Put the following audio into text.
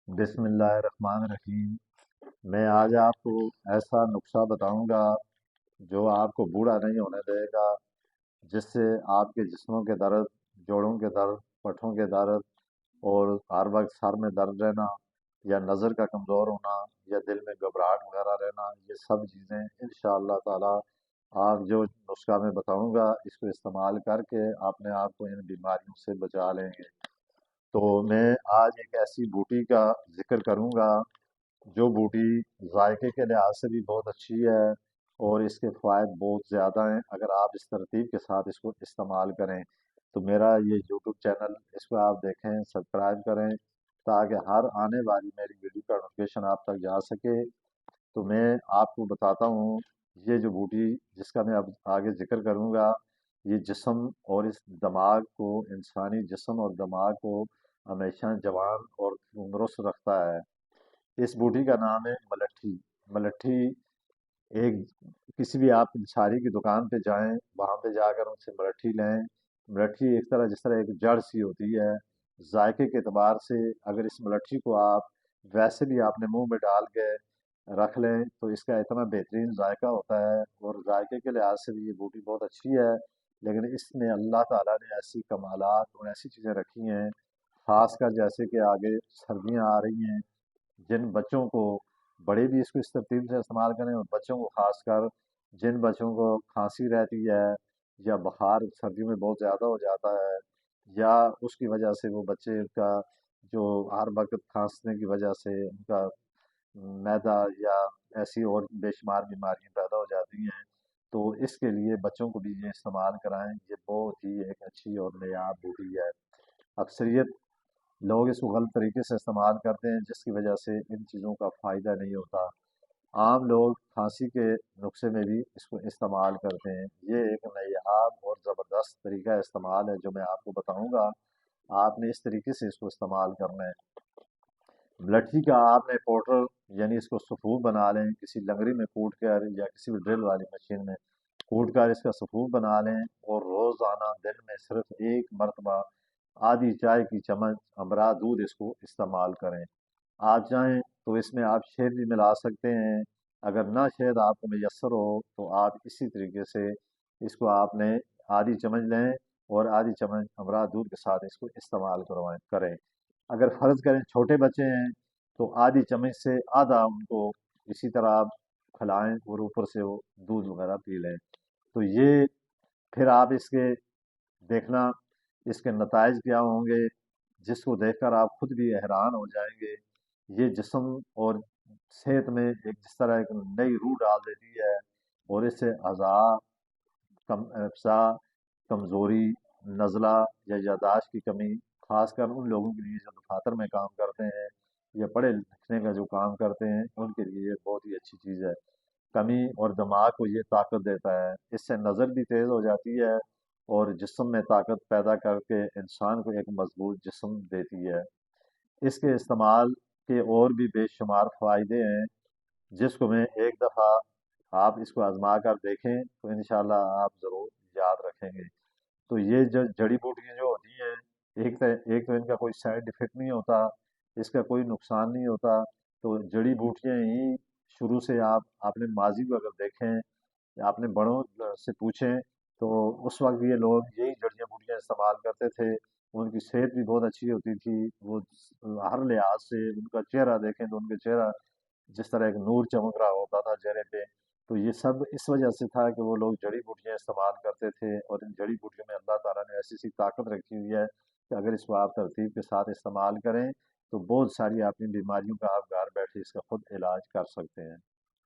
बिस्मिल्लाहिर्रहमानिर्रहीम। मैं आज आपको ऐसा नुस्खा बताऊंगा जो आपको बूढ़ा नहीं होने देगा, जिससे आपके जिस्मों के दर्द, जोड़ों के दर्द, पठों के दर्द और हर वक्त सर में दर्द रहना या नज़र का कमज़ोर होना या दिल में घबराहट वगैरह रहना, ये सब चीज़ें इंशाअल्लाह ताला आप जो नुस्खा मैं बताऊंगा इसको इस्तेमाल करके अपने आप को इन बीमारियों से बचा लेंगे। तो मैं आज एक ऐसी बूटी का जिक्र करूंगा जो बूटी जायके के लिहाज से भी बहुत अच्छी है और इसके फ़ायदे बहुत ज़्यादा हैं अगर आप इस तरतीब के साथ इसको इस्तेमाल करें। तो मेरा ये यूट्यूब चैनल, इसको आप देखें, सब्सक्राइब करें ताकि हर आने वाली मेरी वीडियो का नोटिफिकेशन आप तक जा सके। तो मैं आपको बताता हूँ, ये जो बूटी जिसका मैं अब आगे जिक्र करूँगा, ये जिस्म और इस दिमाग को, इंसानी जिस्म और दिमाग को हमेशा जवान और तंदुरुस्त रखता है। इस बूटी का नाम है मलट्ठी। मलट्ठी एक, किसी भी आप साड़ी की दुकान पे जाएं, वहाँ पे जाकर उनसे मलट्ठी लें। मलट्ठी एक तरह, जिस तरह एक जड़ सी होती है, जायके के एतबार से अगर इस मलट्ठी को आप वैसे भी आपने मुंह में डाल के रख लें तो इसका इतना बेहतरीन जायका होता है और जायके के लिहाज से भी ये बूटी बहुत अच्छी है। लेकिन इसमें अल्लाह ताला ने ऐसी कमालात और ऐसी चीज़ें रखी हैं, खासकर जैसे कि आगे सर्दियाँ आ रही हैं, जिन बच्चों को, बड़े भी इसको इस तरतीब से इस्तेमाल करें और बच्चों को खासकर, जिन बच्चों को खांसी रहती है या बुखार सर्दियों में बहुत ज़्यादा हो जाता है, या उसकी वजह से वो बच्चे का जो हर वक्त खांसने की वजह से उनका मैदा या ऐसी और बेशुमार बीमारियां पैदा हो जाती हैं, तो इसके लिए बच्चों को भी ये इस्तेमाल कराएं। ये बहुत ही एक अच्छी और नायाब बूटी है। अक्सरियत लोग इसको गलत तरीके से इस्तेमाल करते हैं जिसकी वजह से इन चीज़ों का फ़ायदा नहीं होता। आम लोग खांसी के नुस्खे में भी इसको इस्तेमाल करते हैं। ये एक नायाब और ज़बरदस्त तरीका इस्तेमाल है जो मैं आपको बताऊंगा। आपने इस तरीके से इसको इस्तेमाल करना है। लट्ठी का आपने पाउडर, यानी इसको सफ़ूद बना लें, किसी लंगड़ी में कूट कर या किसी भी ड्रिल वाली मशीन में कूट कर इसका सफ़ूद बना लें और रोज़ाना दिन में सिर्फ एक मरतबा आधी चाय की चम्मच अमरा दूध इसको इस्तेमाल करें। आप चाहें तो इसमें आप शहद भी मिला सकते हैं। अगर ना शहद आपको मैसर हो तो आप इसी तरीके से इसको आपने आधी चम्मच लें और आधी चम्मच अमरा दूध के साथ इसको इस्तेमाल करवाएं करें। अगर फ़र्ज़ करें छोटे बच्चे हैं तो आधी चम्मच से आधा उनको इसी तरह आप खिलाएं और ऊपर से वो दूध वगैरह पी लें। तो ये, फिर आप इसके देखना इसके नताइज क्या होंगे, जिसको देखकर आप खुद भी हैरान हो जाएंगे। ये जिस्म और सेहत में एक जिस तरह एक नई रूह डाल देती है और इससे अज़ा, अफ़ज़ा, कमज़ोरी, नज़ला या यादाश्त की कमी, ख़ासकर उन लोगों के लिए जो दफातर में काम करते हैं या पढ़े लिखने का जो काम करते हैं, उनके लिए ये बहुत ही अच्छी चीज़ है। कमी और दिमाग को ये ताकत देता है, इससे नज़र भी तेज़ हो जाती है और जिस्म में ताकत पैदा करके इंसान को एक मजबूत जिस्म देती है। इसके इस्तेमाल के और भी बेशुमार फ़ायदे हैं, जिसको मैं एक दफ़ा आप इसको आज़मा कर देखें तो इंशाअल्लाह आप ज़रूर याद रखेंगे। तो ये जो जड़ी बूटियाँ जो होती हैं, एक तो इनका कोई साइड इफ़ेक्ट नहीं होता, इसका कोई नुकसान नहीं होता। तो जड़ी बूटियाँ ही शुरू से आप अपने माज़ी को अगर देखें या अपने बड़ों से पूछें तो उस वक़्त ये लोग यही जड़ियाँ बूटियाँ इस्तेमाल करते थे। उनकी सेहत भी बहुत अच्छी होती थी। वो हर लिहाज से उनका चेहरा देखें तो उनका चेहरा जिस तरह एक नूर चमक रहा होता था चेहरे पे। तो ये सब इस वजह से था कि वो लोग जड़ी बूटियाँ इस्तेमाल करते थे और इन जड़ी बूटियों में अल्लाह ताला ने ऐसी-ऐसी ताकत रखी हुई है कि अगर इसको आप तरतीब के साथ इस्तेमाल करें तो बहुत सारी अपनी बीमारियों का आप घर बैठे इसका खुद इलाज कर सकते हैं।